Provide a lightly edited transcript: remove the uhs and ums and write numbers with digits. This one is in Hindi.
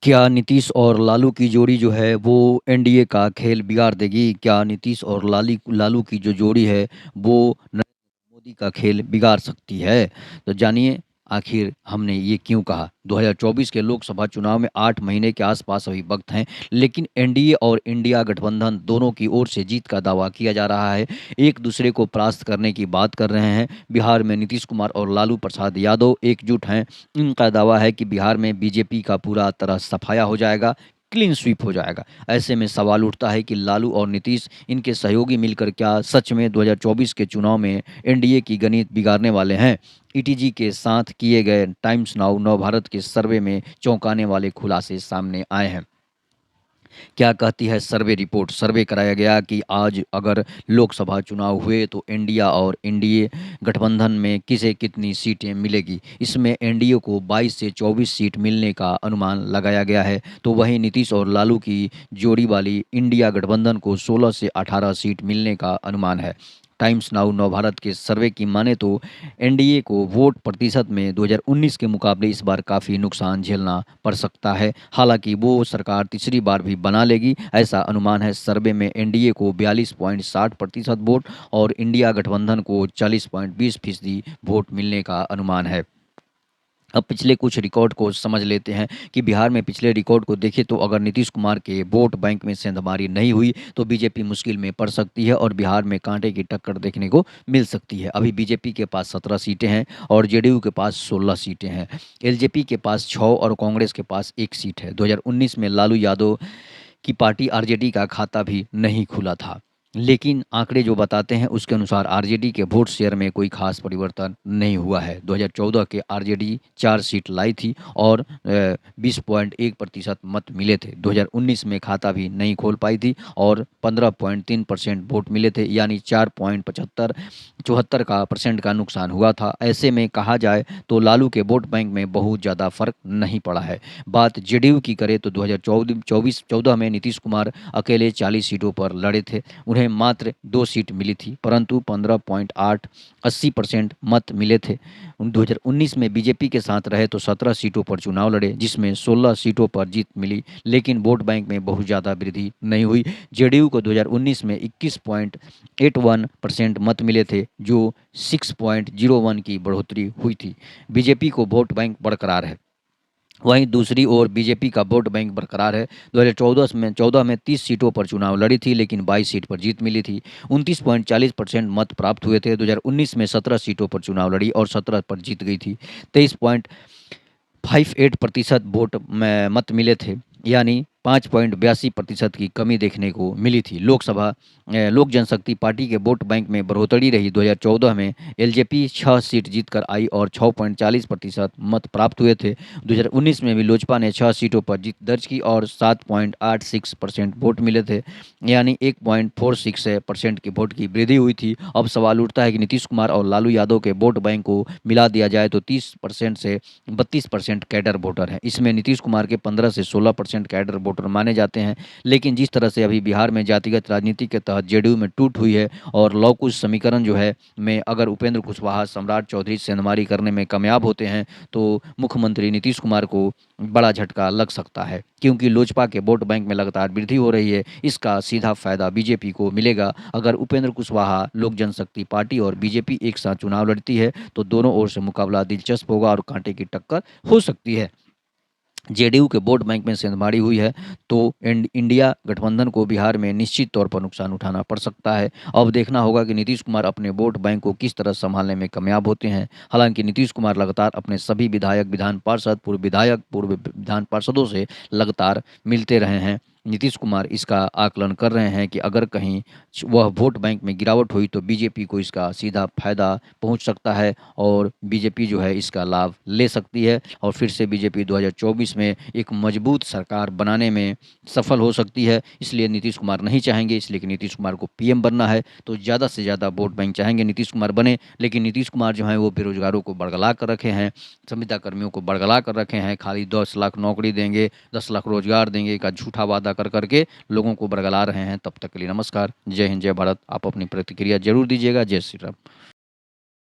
क्या नीतीश और लालू की जोड़ी जो है वो एनडीए का खेल बिगाड़ देगी? क्या नीतीश और लाली लालू की जो जोड़ी है वो नरेंद्र मोदी का खेल बिगाड़ सकती है? तो जानिए आखिर हमने ये क्यों कहा। 2024 के लोकसभा चुनाव में 8 महीने के आसपास अभी वक्त हैं, लेकिन एनडीए और इंडिया गठबंधन दोनों की ओर से जीत का दावा किया जा रहा है। एक दूसरे को परास्त करने की बात कर रहे हैं। बिहार में नीतीश कुमार और लालू प्रसाद यादव एकजुट हैं। इनका दावा है कि बिहार में बीजेपी का पूरा तरह सफाया हो जाएगा, क्लीन स्वीप हो जाएगा। ऐसे में सवाल उठता है कि लालू और नीतीश इनके सहयोगी मिलकर क्या सच में 2024 के चुनाव में एनडीए की गणित बिगाड़ने वाले हैं? ईटीजी के साथ किए गए टाइम्स नाउ नव भारत के सर्वे में चौंकाने वाले खुलासे सामने आए हैं। क्या कहती है सर्वे रिपोर्ट? सर्वे कराया गया कि आज अगर लोकसभा चुनाव हुए तो इंडिया और एनडीए गठबंधन में किसे कितनी सीटें मिलेगी। इसमें एनडीए को 22 से 24 सीट मिलने का अनुमान लगाया गया है, तो वहीं नीतीश और लालू की जोड़ी वाली इंडिया गठबंधन को 16 से 18 सीट मिलने का अनुमान है। टाइम्स नाउ नवभारत के सर्वे की माने तो एनडीए को वोट प्रतिशत में 2019 के मुकाबले इस बार काफ़ी नुकसान झेलना पड़ सकता है। हालांकि वो सरकार तीसरी बार भी बना लेगी, ऐसा अनुमान है। सर्वे में एनडीए को 42.60% वोट और इंडिया गठबंधन को 40.20% वोट मिलने का अनुमान है। अब पिछले कुछ रिकॉर्ड को समझ लेते हैं कि बिहार में पिछले रिकॉर्ड को देखें तो अगर नीतीश कुमार के वोट बैंक में सेंधमारी नहीं हुई तो बीजेपी मुश्किल में पड़ सकती है और बिहार में कांटे की टक्कर देखने को मिल सकती है। अभी बीजेपी के पास 17 सीटें हैं और जेडीयू के पास 16 सीटें हैं। एलजेपी के पास 6 और कांग्रेस के पास 1 सीट है। 2019 में लालू यादव की पार्टी आरजेडी का खाता भी नहीं खुला था, लेकिन आंकड़े जो बताते हैं उसके अनुसार आरजेडी के वोट शेयर में कोई खास परिवर्तन नहीं हुआ है। 2014 के आरजेडी 4 सीट लाई थी और 20.1% मत मिले थे। 2019 में खाता भी नहीं खोल पाई थी और 15.3% वोट मिले थे, यानी 4.74 का नुकसान हुआ था। ऐसे में कहा जाए तो लालू के वोट बैंक में बहुत ज़्यादा फर्क नहीं पड़ा है। बात जेडीयू की करें तो 2014 में नीतीश कुमार अकेले 40 सीटों पर लड़े थे। उन्हें मात्र 2 सीट मिली थी, परंतु 15.80% मत मिले थे। 2019 में बीजेपी के साथ रहे तो 17 सीटों पर चुनाव लड़े, जिसमें 16 सीटों पर जीत मिली, लेकिन वोट बैंक में बहुत ज़्यादा वृद्धि नहीं हुई। जेडीयू को 2019 में 21.81% मत मिले थे, जो 6.01 की बढ़ोतरी हुई थी। बीजेपी को वोट बैंक बरकरार है। वहीं दूसरी ओर बीजेपी का वोट बैंक बरकरार है। 2014 में 30 सीटों पर चुनाव लड़ी थी, लेकिन 22 सीट पर जीत मिली थी। 29.40% मत प्राप्त हुए थे। 2019 में 17 सीटों पर चुनाव लड़ी और 17 पर जीत गई थी। 23.58% वोट में मत मिले थे, यानी 5.82% की कमी देखने को मिली थी। लोक जनशक्ति पार्टी के वोट बैंक में बढ़ोतरी रही। 2014 में एलजेपी 6 सीट जीतकर आई और 6.40% मत प्राप्त हुए थे। 2019 में भी लोजपा ने 6 सीटों पर जीत दर्ज की और 7.86% वोट मिले थे, यानी 1.46% की वोट की वृद्धि हुई थी। अब सवाल उठता है कि नीतीश कुमार और लालू यादव के वोट बैंक को मिला दिया जाए तो 30% से 32% कैडर वोटर हैं। इसमें नीतीश कुमार के 15 से 16% कैडर वोटर माने जाते हैं। लेकिन जिस तरह से अभी बिहार में जातिगत राजनीति के तहत जेडीयू में टूट हुई है और लव कुश समीकरण जो है में अगर उपेंद्र कुशवाहा सम्राट चौधरी सेंधमारी करने में कामयाब होते हैं तो मुख्यमंत्री नीतीश कुमार को बड़ा झटका लग सकता है, क्योंकि लोजपा के वोट बैंक में लगातार वृद्धि हो रही है। इसका सीधा फायदा बीजेपी को मिलेगा। अगर उपेंद्र कुशवाहा, लोक जनशक्ति पार्टी और बीजेपी एक साथ चुनाव लड़ती है तो दोनों ओर से मुकाबला दिलचस्प होगा और कांटे की टक्कर हो सकती है। जेडीयू के वोट बैंक में सेंधमारी हुई है तो इंडिया गठबंधन को बिहार में निश्चित तौर पर नुकसान उठाना पड़ सकता है। अब देखना होगा कि नीतीश कुमार अपने वोट बैंक को किस तरह संभालने में कामयाब होते हैं। हालांकि नीतीश कुमार लगातार अपने सभी विधायक, पूर्व विधान पार्षदों से लगातार मिलते रहे हैं। नीतीश कुमार इसका आकलन कर रहे हैं कि अगर कहीं वह वोट बैंक में गिरावट हुई तो बीजेपी को इसका सीधा फायदा पहुंच सकता है और बीजेपी जो है इसका लाभ ले सकती है और फिर से बीजेपी 2024 में एक मजबूत सरकार बनाने में सफल हो सकती है। इसलिए नीतीश कुमार नहीं चाहेंगे, इसलिए कि नीतीश कुमार को पीएम बनना है तो ज़्यादा से ज़्यादा वोट बैंक चाहेंगे नीतीश कुमार बने। लेकिन नीतीश कुमार जो है वो बेरोजगारों को बरगला कर रखे हैं, संविदा कर्मियों को बरगला कर रखे हैं। खाली 10 लाख नौकरी देंगे, 10 लाख रोजगार देंगे का झूठा वादा कर करके लोगों को बरगला रहे हैं। तब तक के लिए नमस्कार, जय हिंद, जय भारत। आप अपनी प्रतिक्रिया जरूर दीजिएगा। जय श्री राम।